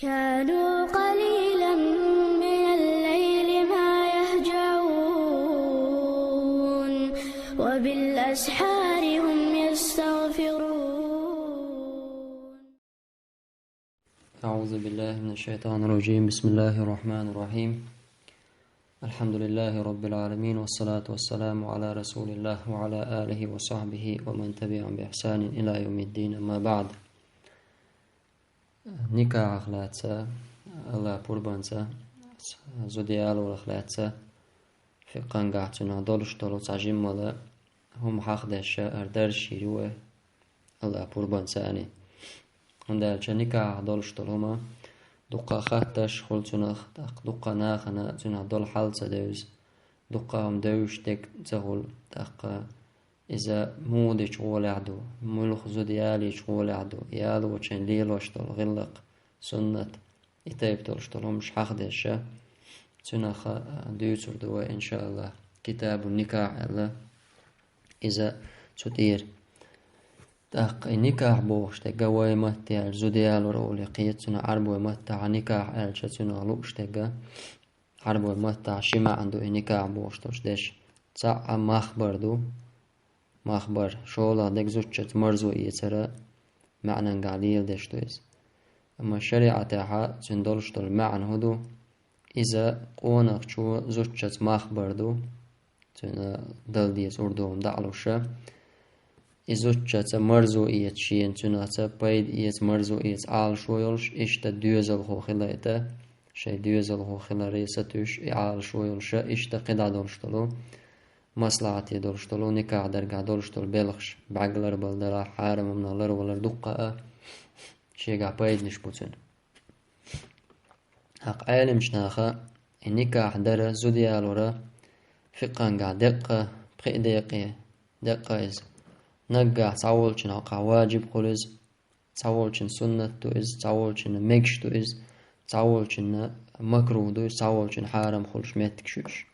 كانوا قليلا من الليل ما يهجعون وبالأسحار هم يستغفرون. أعوذ بالله من الشيطان الرجيم. بسم الله الرحمن الرحيم. الحمد لله رب العالمين، والصلاة والسلام على رسول الله وعلى آله وصحبه ومن تبعهم بإحسان إلى يوم الدين. أما بعد، nikah akhlaqsa Allah purbansa zodial akhlaqsa fiqan gahtuna doluştolu tajimmalı hum haqdasha ardar shiruwe Allah purbansa ani unda nikah doluştoluma duqa khattash khultunakh duqa nakhana tuna dol halsa deus duqa deus tek zahul taqa إذا مودي شغول عدو ملخ زوديالي شغول عدو يالو وشين ليلو اشتول غلق سنة إتايب تولشتول مش حقدش تنخ ديوتر دوا إن شاء الله كتاب النكاح الله إذا تطير تاق النكاح بوش تقوى متى زوديالو رولي قيت تنا عربو متى نكاح ألش تنا لوش تقى عربو متى شما عنده النكاح بوش توش دش تاع مخبر شولا دك زوجت مرزو يترى معنى قليل دشتويز. أما الشريعة تاعها تندلش المعنى هدو إذا قونق شو زوجت مخبر دو تنا دل ديز أردوهم دعلوشة إذا زوجت مرزو يتشين تنا تبايد يت مرزو يت عال شويلش إشتا دوزل هو خلايته شي دوزل هو خلا ريستوش عال شويلش إشتا قدا دلشتلو مصلحتي دولشتلو نكاح درجة دولشتل بلخش بعقلر بلدلا حارم من الله ولا دقة شيء قاعد نشبوتن حق عالم شناخة النكاح در زوديال ورا فقان قاعد دقة بقي دقة إز نقع تعولشن عقا واجب خلز تعولشن سنة تو إز تعولشن مكش تو إز تعولشن مكروه دو إز تعولشن حارم خلش ميتك شوش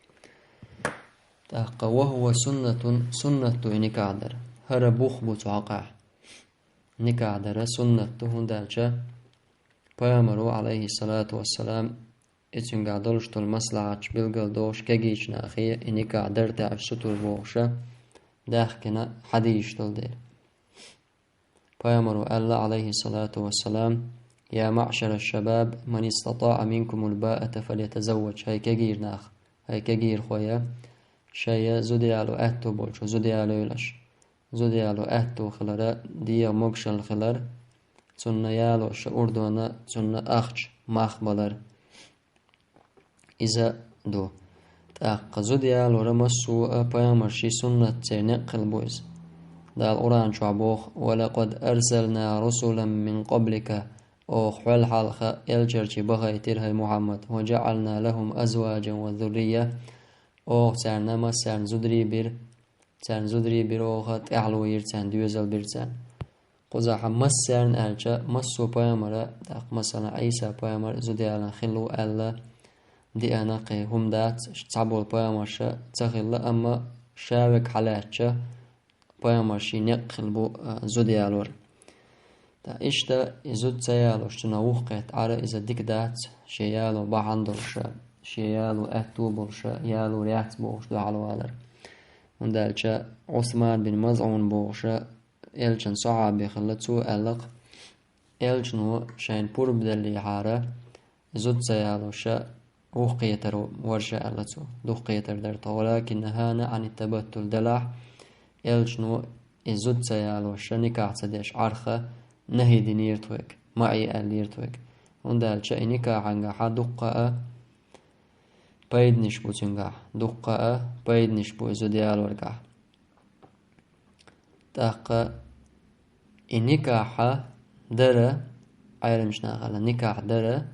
وهو سنة نكادر هر بوخ بتوقع نكادر سنة هندالجا پیامبر عليه الصلاة والسلام اتن قادلش تل مصلحة بلغل دوش كجيش ناخي نكادر تعب ستر بوشة داخكنا حديش تل دير پیامبر الله عليه الصلاة والسلام يا معشر الشباب من استطاع منكم الباءة فليتزوج هاي كجير ناخ هاي كجير خويا شيء زوديالو أهتو بولشو زوديالو يلش زوديالو أهتو خلرا ديا مقشل خلر تن يالو شأردونا تن أخش مخبلر إذا دو تأق زوديالو رمسو بيامرشي سنة تنقل بويز دا القرآن شعبوخ ولقد أرسلنا رسلا من قبلك أوخ والحلخ يلجرشي بغيتر هاي محمد وجعلنا لهم أزواجا وذرية أو سرنما سرن زودري بير أوخات أعلوير سرن دوزل بير سرن قزح مسرن أرجع مسو بيامرة دق مثلا عيسى بيامر زودي على خلو ألا دي أنا قي هم دات تعبول بيامرشة تخيل أما شاوك حالاتشة بيامرشي نقل بو زودي علور تا إشتا زود سيالو شتناوخ قيت عرا إذا ديك دات شيالو بحندرشة شيالو أهتو بولشا يالو ريات بولش على والر وندالشا عثمان بن مزعون بولشا إلشن صحابي خلتسو ألق إلشنو شين بورب دلي حارة زود سيالو شا وقيترو ورشا ألتسو دو قيتر درتا ولكن نهانا عن التبتل دلح إلشنو زود سيالو شا نكاح تدش عرخة نهي دينيرتوك معي أليرتوك وندالشا نكاح عنقا حدقة بايد نشبو تنقح دقة بايد نشبو زوديال ورقح تاقا النكاح درة عيرم شناغل النكاح درة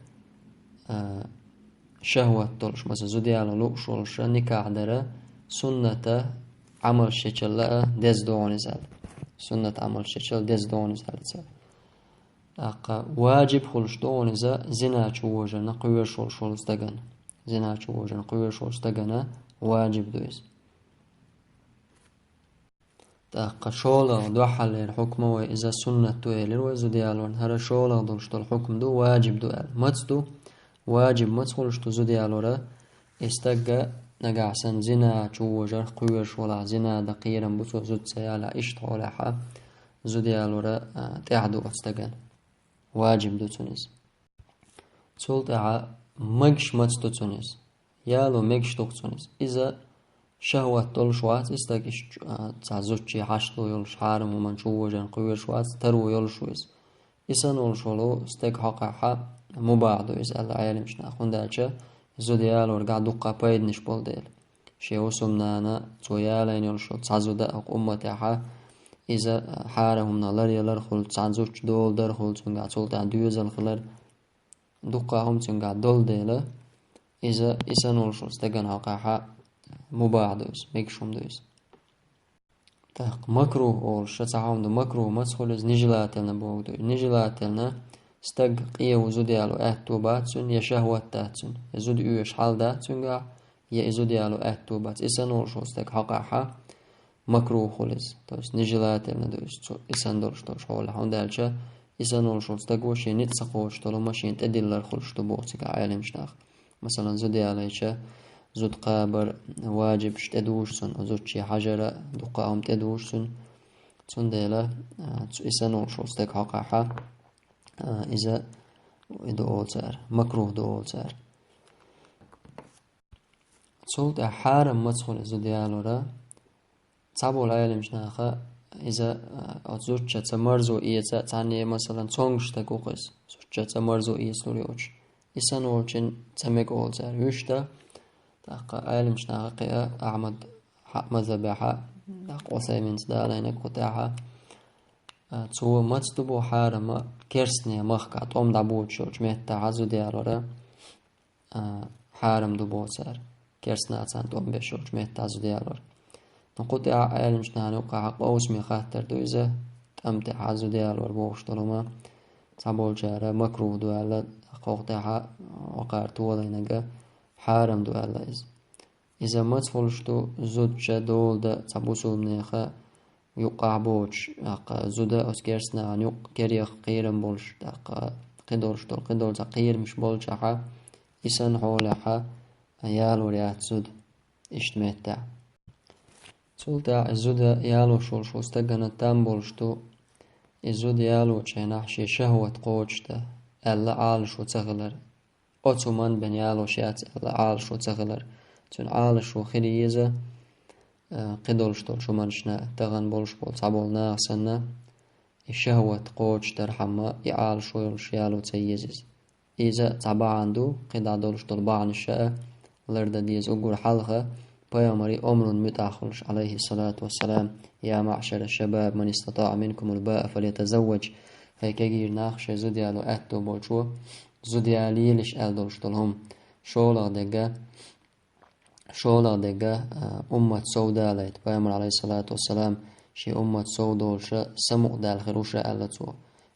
شهوة طولش مثلا زوديال لوشولش نكاح درة سنة عمل شكل دز دون زال سنة عمل شكل دز دون زال تاقا واجب خلش دون زنا چووجا نقوير شول استغن زنا چووجن قوي شو استغنا واجب دويز تاق شولا دو حل الحكم وإذا سنة تويل وزديالون هذا شولا دولشتو الحكم دو واجب دو متدو واجب متخلشتو زديالورا استقى نقع سن زنا جوجر قويش ولا زنا دقيرا بسو زد سيالا اشت ولا زديالورا تعدو استقى واجب دو تونس تولت مجش متدو تونس يالو مجش دو تونس إذا شهوة دول شوات استاكش تعزوجي حشتو يولش حارم ومن شوجن قوير شوات ترو يولشويس إسان ولشولو استاك حقا مباعدو يسأل عيالي مش ناخون دالشا زوديال ورقع دقا بايد نشبول ديل شي وسمنانا تويالين يولشو تعزو داق أمتاحا إذا حارهم نالر يلر خل تعزوج دول در خل تنقع تولتا دوزل خلر دقا هم تنقع دول ديلا إذا إسان ولشو استاقن حقا مباعدوس ميكشوم دوس تاق مكروه أول شتاعهم دو مكروه مسخولز نجلاتلنا بوغدو نجلاتلنا استق قيه وزوديالو توباتسون يا شهوات تاتسون يزود يوش حال داتسون قا يا يزوديالو توبات إسان أول شو استق حقاحا مكروه خولز توس نجلاتلنا دوس إسان دولش توش حول حون دالشا إسان أول شو استق وشي نتسقوش تولو ماشين تدلر خولش تو بوغتك عالم شناخ مثلا زودياليشا زود قابر واجب تدوشسن زود شي حجرة دقاهم تدوشسن تون ديلا إسانو شوستك حقاحا إذا دول سار مكروه دول سار تولت حارم مدخل زوديالو را تابو العالم شناخا إذا زود شتا مرزو إيتا تعني مثلا تونغشتا قوقس زود شتا مرزو إيسلوريوش إسانو چن تمك أول سار يشتا عالم شناقيا أحمد مذبحة قوسيمين سدالينك قطاحة تو متدبو حارما كرسني مخكا توم دابوت شوش مهتا عزو ديالورا حارم دبو سار كرسنا عسان توم بشوش مهتا عزو ديالور نقطع عالم شناقيا قوس مخاتر دوزة تمتع عزو ديالور بوش طلوما تابول جارة مكروه دوالة قوقتها وقار طولينك حارم دو الله إذا ما تفولشتو زود دول دا تبوسو منيخا يقع بوش زودا أسكرسنا عن يق كريخ قيرم بولش قدرشتو قدر تقير مش بولشها إسان حولها يالو ريات زود اشتمتا تولتا زودا يالو شولشو استقنا تام بولشتو الزود يالو چيناحشي شهوة قوشتا ألا عالشو تغلر أتومان بن يالو شات عال شو تغلر تون عال شو خليزة قدولش تول شو منشنا تغن بولش بول تعبولنا سنة الشهوة قوش ترحمة يعال شو يلش يالو تيزز إذا تعبا عنده قدا دولش تول باعن الشاء لرد ديز أقول حلقة بيامري أمر متأخلش عليه الصلاة والسلام يا معشر الشباب من استطاع منكم الباء فليتزوج هيك يجير ناخش زود يالو بولشو زوديالي لش ألدولشتلهم شولا دقا أمة سودا ليت بيامر عليه الصلاة والسلام شي أمة سودولش سمق دال خروشة ألتو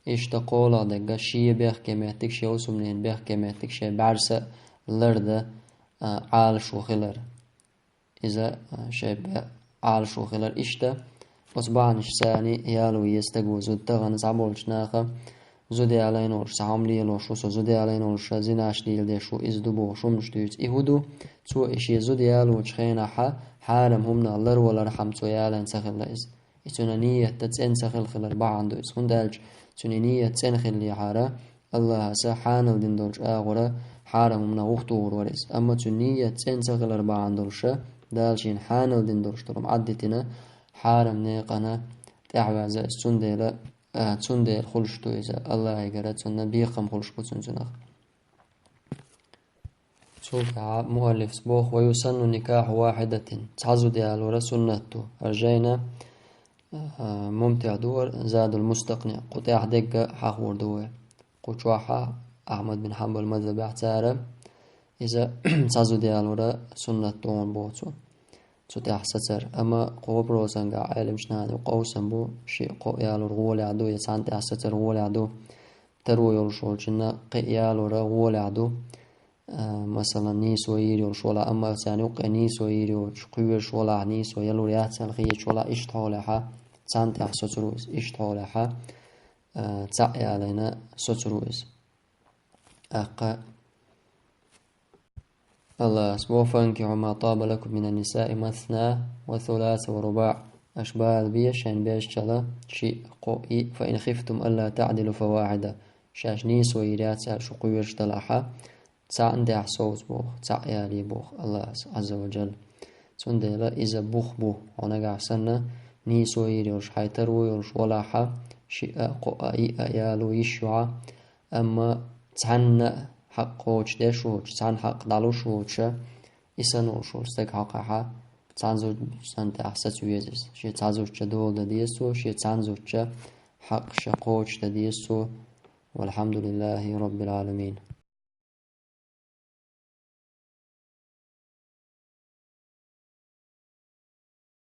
إشتقولا دقا شي بيخ كميتك شي وسمنين بيخ كميتك شي بعرسة لرد عال شو خلر إذا شي عال شو خلر إشتا أصبعنش ثاني يالو يستقو زود تغن زعبولش ناخا زودي علينا وش عملي لوش وصو زودي علينا وش زيناش ديل دي شو إزدبو شمش ديوت إهودو تو إشي زودي علو وشخينا حارم همنا اللر ولا رحم تو يالين سخل لإز إتونا نية تتسين سخل خلر بعندو إز هندالج توني نية تسين خلي حارة الله سا حانل دين دولش آغورا حارم همنا وقتو وروريز أما تو نية تسين سخلر بعندولش دالشين حانل دين دولش تلوم عدتنا حارم نيقنا تعوازة السنديلة تسندي خلشتو إذا الله يقرأ تسنى بيقم خلشبو تسنزنخ سوكا مؤلف سبوخ ويسن نكاح واحدة تعزو ديالورا سنتو أرجينا ممتع دور زاد المستقنع قطع دقة حاخور دور قوشوحا أحمد بن حنبل مذهب احتارا إذا تعزو ديالورا سنتو بوتو تتاح ستر أما قوب روزان قا عالم شنان وقوسن بو شي قو يالو رغولي عدو يسان تاح ستر غولي عدو ترو يولشول جنا قي يالو رغولي عدو مثلا نيس ويري وشولا أما ثاني وقع نيس ويري وشقوير شولا نيس ويالو رياتسان خيه شولا إشتحولها تسانتح سوترويز إشتغلها تسعي علينا سوترويز أقا الله سبحانه فانكحوا ما طاب لكم من النساء مثنى وثلاث ورباع أشبال بيشان بيشتلا شيء قوئي فإن خفتم ألا تعدلوا فواحدة شاشني سويرات شقويش تلاحا تسع اندح صوت بوخ تسع يالي بوخ الله عز وجل تندلا إذا بوخ بوخ ونقع سنة ني سويريوش حيترويوش ولاحا شيء قوئي أيالو يشوع أما تعنى حق قوش دشوش تعن حق دالوشوش إسانوشوش تك حقها تعنزو سنت أحسس ويزس شي تعزوش دول دديسو شي تعنزوش حق شقوش دديسو والحمد لله رب العالمين.